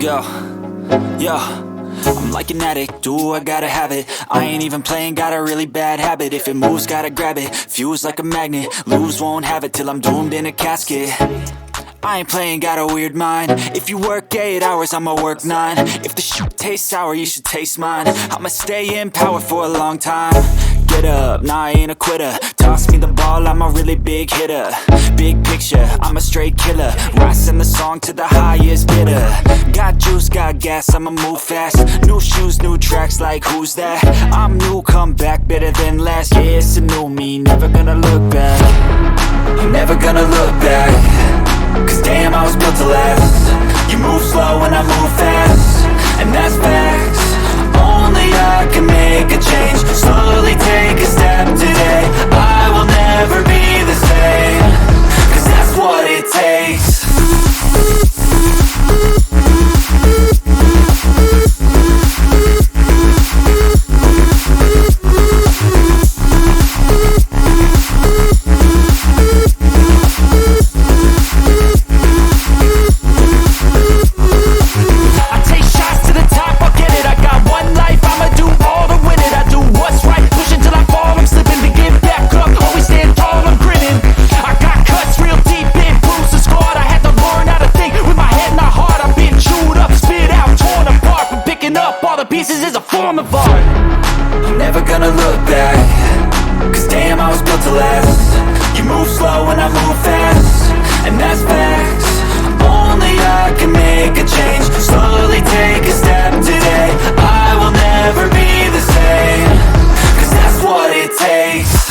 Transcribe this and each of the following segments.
Yo, yo, I'm like an addict, do I gotta have it. I ain't even playing, got a really bad habit. If it moves, gotta grab it, fuse like a magnet. Lose, won't have it till I'm doomed in a casket. I ain't playing, got a weird mind. If you work 8 hours, I'ma work 9. If the shit tastes sour, you should taste mine. I'ma stay in power for a long time. Get up, nah, I ain't a quitter. Toss me the ball, I'm a really big hitter. Big picture, I'm a straight killer. Rising the song to the highest bidder. Got juice, got gas, I'ma move fast. New shoes, new tracks, like who's that? I'm new, come back, better than last. Yeah, it's a new me, never gonna look back. I'm never gonna look back. Cause damn, I was built to last. You move slow and I move fast, and that's facts. Only I can make a change. Slowly take a step today. I will never be the same. Cause that's what it takes. Pieces is a form of art. I'm never gonna look back. Cause damn, I was built to last. You move slow and I move fast, and that's facts. Only I can make a change. Slowly take a step today. I will never be the same. Cause that's what it takes.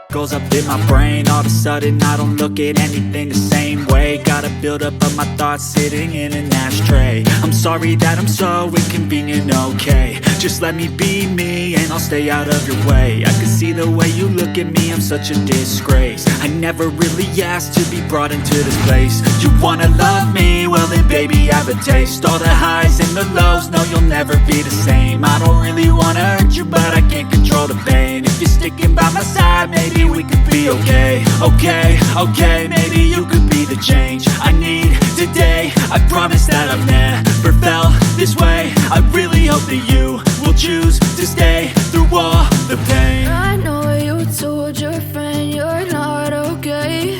Goes up in my brain, all of a sudden I don't look at anything the same way. Got a build-up of my thoughts sitting in an ashtray. I'm sorry that I'm so inconvenient, okay. Just let me be me and I'll stay out of your way. I can see the way you look at me, I'm such a disgrace. I never really asked to be brought into this place. You wanna love me? Well then baby, I have a taste. All the highs and the lows, no you'll never be the same. I don't really wanna hurt you, but I can't control the pain. If you're sticking by my side, maybe we could be okay. Okay, okay, maybe you could be the change I need today. I promise that I've never felt this way. I really hope that you will choose to stay through all the pain. I know you told your friend you're not okay,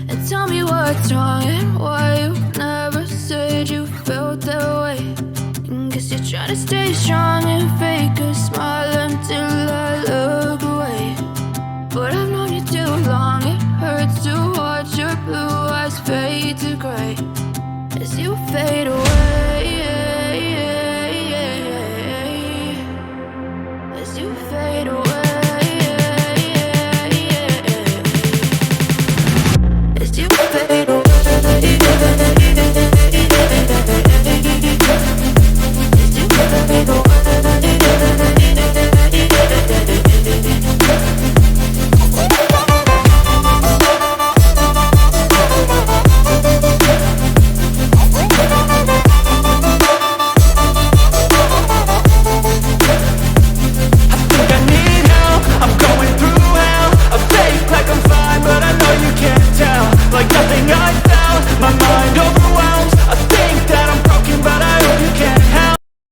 and tell me what's wrong and why you never said you felt that way. Guess you're trying to stay strong and fake a smile until I look away. But I've known you too long, it hurts to watch your blue eyes fade to gray as you fade away.